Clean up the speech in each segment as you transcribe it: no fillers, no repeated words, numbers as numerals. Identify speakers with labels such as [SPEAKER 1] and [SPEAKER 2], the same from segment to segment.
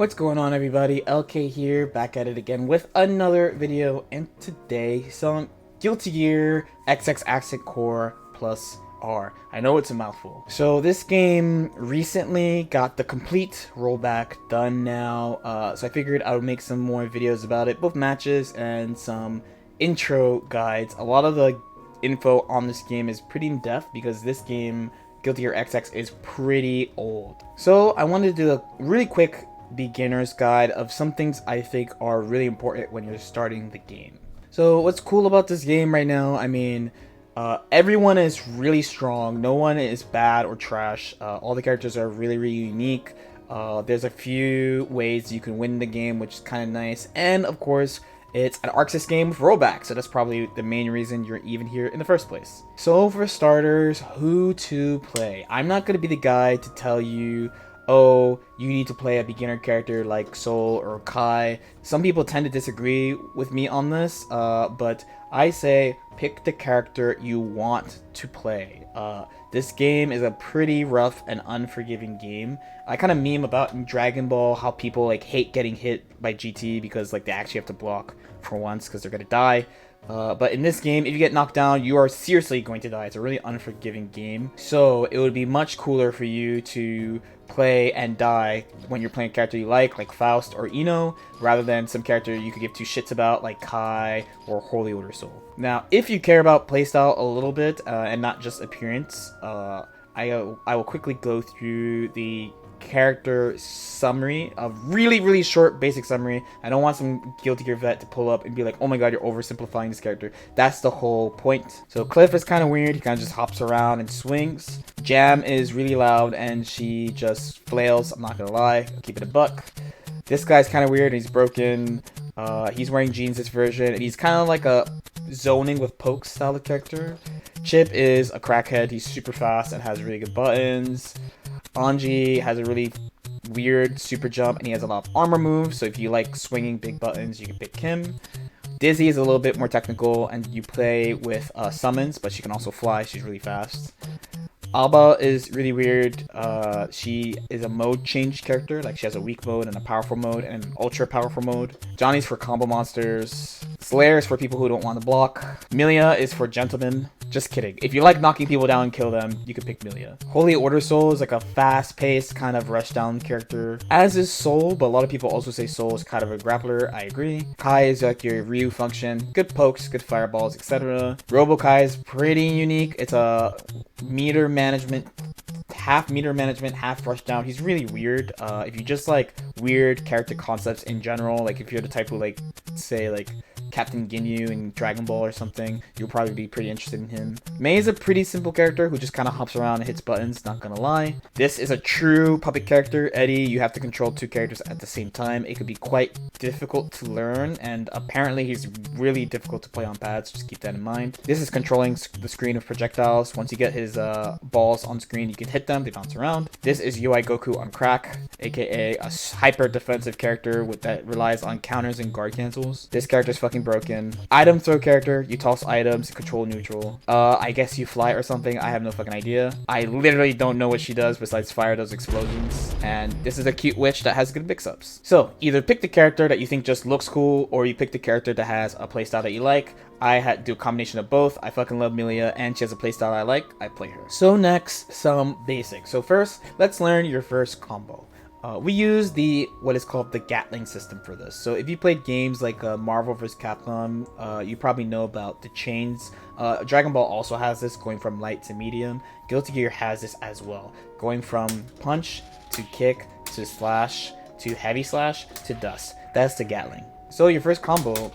[SPEAKER 1] What's going on, everybody? LK here, back at it again with another video, and today some Guilty Gear XX Accent Core plus R. I know it's a mouthful. So this game recently got the complete rollback done now, so I figured I would make some more videos about it, both matches and some intro guides. A lot of the info on this game is pretty in-depth because this game, Guilty Gear XX, is pretty old. So I wanted to do a really quick beginner's guide of some things I think are really important when you're starting the game. So what's cool about this game right now, I mean, everyone is really strong. No one is bad or trash. All the characters are really unique. There's a few ways you can win the game, which is kind of nice. And of course, it's an ArcSys game with rollback, so that's probably the main reason you're even here in the first place. So for starters, who to play? I'm not going to be the guy to tell you, oh, you need to play a beginner character like Sol or Kai. Some people tend to disagree with me on this, but I say pick the character you want to play. This game is a pretty rough and unforgiving game. I kind of meme about in Dragon Ball how people like hate getting hit by GT because like they actually have to block for once because they're gonna die. But in this game, if you get knocked down, you are seriously going to die. It's a really unforgiving game. So it would be much cooler for you to play and die when you're playing a character you like Faust or Ino, rather than some character you could give two shits about like Kai or Holy Order Soul. Now, if you care about playstyle a little bit and not just appearance, I will quickly go through the character summary, a really short basic summary. I don't want some Guilty Gear vet to pull up and be like, oh my god, you're oversimplifying this character. That's the whole point. So Cliff is kind of weird. He kind of just hops around and swings. Jam is really loud and she just flails. I'm not gonna lie, I'll keep it a buck. This guy's kind of weird and he's broken. He's wearing jeans this version, and he's kind of like a zoning with pokes style of character. Chip is a crackhead. He's super fast and has really good buttons. Anji has a really weird super jump, and he has a lot of armor moves, so if you like swinging big buttons, you can pick him. Dizzy is a little bit more technical, and you play with summons, but she can also fly. She's really fast. Alba is really weird. She is a mode change character. Like, she has a weak mode and a powerful mode and an ultra powerful mode. Johnny's for combo monsters. Slayer is for people who don't want to block. Milia is for gentlemen. Just kidding. If you like knocking people down and kill them, you can pick Milia. Holy Order Soul is like a fast-paced kind of rush-down character, as is Sol, but a lot of people also say Sol is kind of a grappler. I agree. Kai is like your Ryu function. Good pokes, good fireballs, etc. Robo Kai is pretty unique. It's a meter management, half meter management, half rush down. He's really weird. If you just like weird character concepts in general, like if you're the type who like, say like Captain Ginyu in Dragon Ball or something, you'll probably be pretty interested in him. Mei is a pretty simple character who just kind of hops around and hits buttons, not gonna lie. This is a true puppet character. Eddie, you have to control two characters at the same time. It could be quite difficult to learn, and apparently he's really difficult to play on pads, just keep that in mind. This is controlling the screen of projectiles. Once you get his balls on screen, you can hit them, they bounce around. This is UI Goku on crack, aka a hyper defensive character that relies on counters and guard cancels. This character is fucking broken. Item throw character, you toss items, control neutral. I guess you fly or something, I have no fucking idea. I literally don't know what she does besides fire those explosions. And this is a cute witch that has good mix-ups. So either pick the character that you think just looks cool, or you pick the character that has a playstyle that you like. I had to do a combination of both. I fucking love Milia, and she has a playstyle I like. I play her. So next, some basics. So first, let's learn your first combo. We use what is called the Gatling system for this. So if you played games like Marvel vs. Capcom, you probably know about the chains. Dragon Ball also has this, going from light to medium. Guilty Gear has this as well, going from punch to kick to slash to heavy slash to dust. That's the Gatling. So your first combo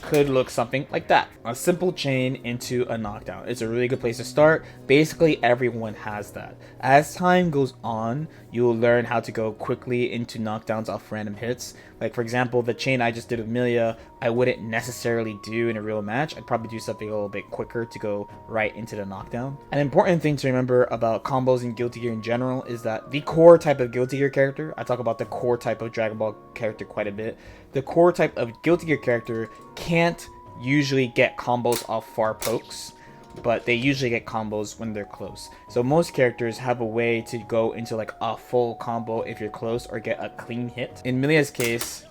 [SPEAKER 1] could look something like that. A simple chain into a knockdown. It's a really good place to start. Basically, everyone has that. As time goes on, you will learn how to go quickly into knockdowns off random hits. Like, for example, the chain I just did with Milia, I wouldn't necessarily do in a real match. I'd probably do something a little bit quicker to go right into the knockdown. An important thing to remember about combos in Guilty Gear in general is that the core type of Guilty Gear character, I talk about the core type of Dragon Ball character quite a bit, the core type of Guilty Gear character can't usually get combos off far pokes. but they usually get combos when they're close. So most characters have a way to go into like a full combo if you're close or get a clean hit. In Milia's case,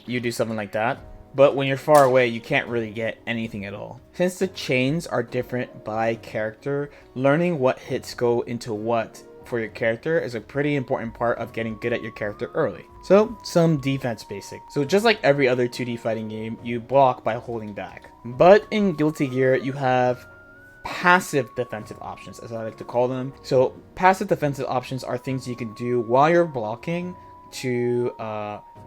[SPEAKER 1] you do something like that. But when you're far away, you can't really get anything at all. Since the chains are different by character, learning what hits go into what for your character is a pretty important part of getting good at your character early. So, some defense basics. So just like every other 2D fighting game, you block by holding back. But in Guilty Gear, you have passive defensive options, as I like to call them. So passive defensive options are things you can do while you're blocking to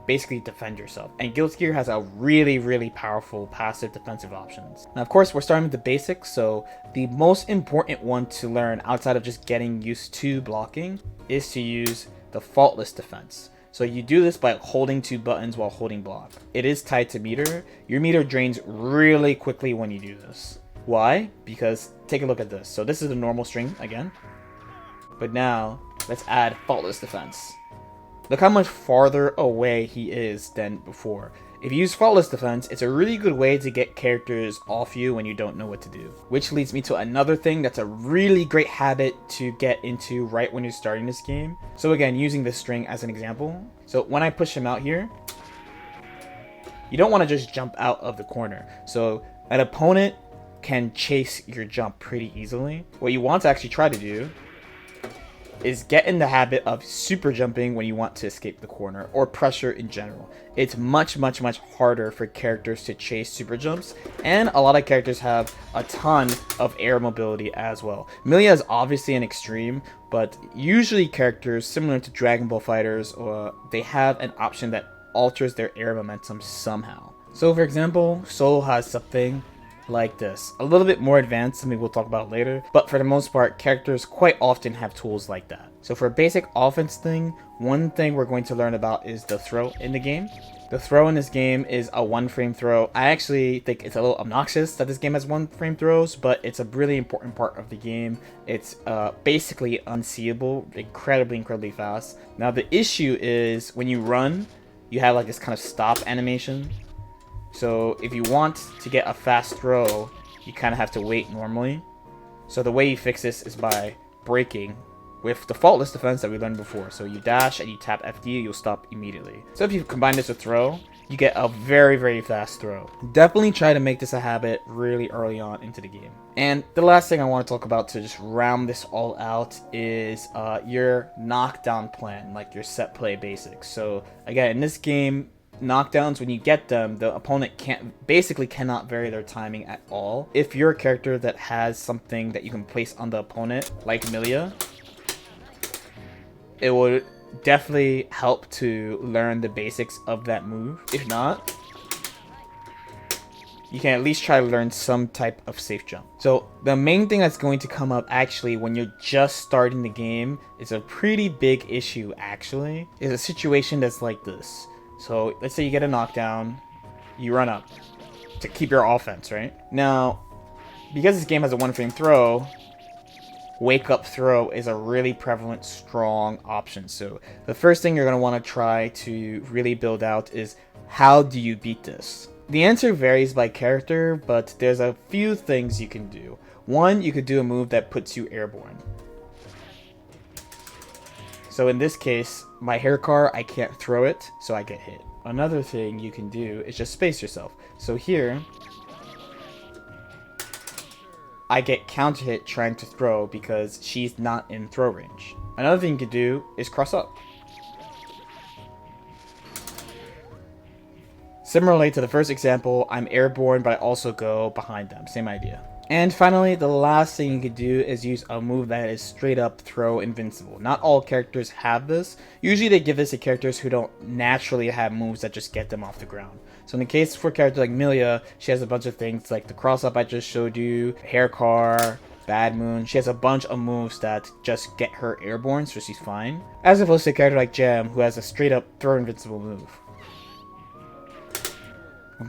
[SPEAKER 1] basically defend yourself. And Guilty Gear has a really powerful passive defensive options. Now, of course, we're starting with the basics, so the most important one to learn outside of just getting used to blocking is to use the faultless defense. So you do this by holding 2 buttons while holding block. It is tied to meter. Your meter drains really quickly when you do this. Why? Because take a look at this. So this is the normal string again. But now let's add faultless defense. Look how much farther away he is than before. If you use faultless defense, it's a really good way to get characters off you when you don't know what to do. Which leads me to another thing that's a really great habit to get into right when you're starting this game. So again, using this string as an example. So when I push him out here, you don't want to just jump out of the corner. So an opponent can chase your jump pretty easily. What you want to actually try to do is get in the habit of super jumping when you want to escape the corner, or pressure in general. It's much harder for characters to chase super jumps, and a lot of characters have a ton of air mobility as well. Milia is obviously an extreme, but usually characters similar to Dragon Ball fighters, they have an option that alters their air momentum somehow. So for example, Solo has something like this. A little bit more advanced, something we'll talk about later, but for the most part, characters quite often have tools like that. So for a basic offense thing, one thing we're going to learn about is the throw in the game. The throw in this game is a 1-frame throw. I actually think it's a little obnoxious that this game has 1-frame throws, but it's a really important part of the game. It's basically unseeable, incredibly fast. Now the issue is when you run, you have like this kind of stop animation. So if you want to get a fast throw, you kind of have to wait normally. So the way you fix this is by braking with the faultless defense that we learned before. So you dash and you tap FD, you'll stop immediately. So if you combine this with throw, you get a very fast throw. Definitely try to make this a habit really early on into the game. And the last thing I want to talk about to just round this all out is your knockdown plan, like your set play basics. So again, in this game, knockdowns, when you get them, the opponent cannot vary their timing at all. If you're a character that has something that you can place on the opponent, like Milia, it would definitely help to learn the basics of that move. If not, you can at least try to learn some type of safe jump. So the main thing that's going to come up actually when you're just starting the game is a pretty big issue actually, is a situation that's like this. So let's say you get a knockdown, you run up to keep your offense, right? Now, because this game has a 1-frame throw, wake up throw is a really prevalent, strong option. So the first thing you're going to want to try to really build out is, how do you beat this? The answer varies by character, but there's a few things you can do. One, you could do a move that puts you airborne. So in this case, my hair car, I can't throw it, so I get hit. Another thing you can do is just space yourself. So here, I get counter hit trying to throw because she's not in throw range. Another thing you can do is cross up. Similarly to the first example, I'm airborne, but I also go behind them. Same idea. And finally, the last thing you can do is use a move that is straight up throw invincible. Not all characters have this. Usually they give this to characters who don't naturally have moves that just get them off the ground. So in the case for a character like Milia, she has a bunch of things like the cross up I just showed you, hair car, Bad Moon. She has a bunch of moves that just get her airborne, so she's fine. As opposed to a character like Jam, who has a straight up throw invincible move.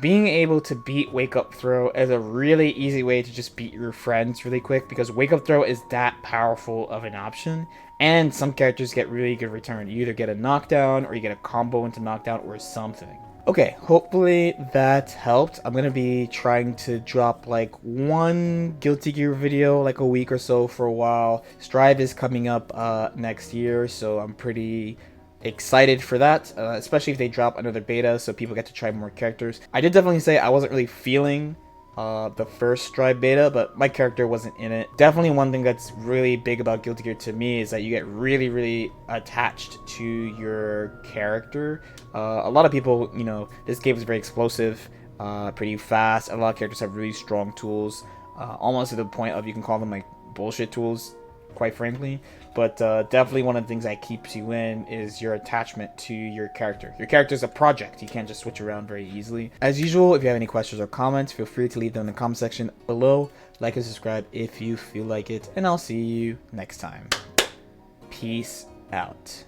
[SPEAKER 1] Being able to beat Wake Up Throw is a really easy way to just beat your friends really quick, because Wake Up Throw is that powerful of an option, and some characters get really good return. You either get a knockdown, or you get a combo into knockdown, or something. Okay, hopefully that helped. I'm gonna be trying to drop like one Guilty Gear video like a week or so for a while. Strive is coming up next year, so I'm pretty excited for that, especially if they drop another beta so people get to try more characters. I did definitely say I wasn't really feeling the first Strive beta, but my character wasn't in it. Definitely one thing that's really big about Guilty Gear to me is that you get really attached to your character. A lot of people, you know, this game is very explosive, pretty fast, and a lot of characters have really strong tools, almost to the point of you can call them like bullshit tools, quite frankly. But definitely one of the things that keeps you in is your attachment to your character. Your character is a project. You can't just switch around very easily. As usual, if you have any questions or comments, feel free to leave them in the comment section below. Like and subscribe if you feel like it. And I'll see you next time. Peace out.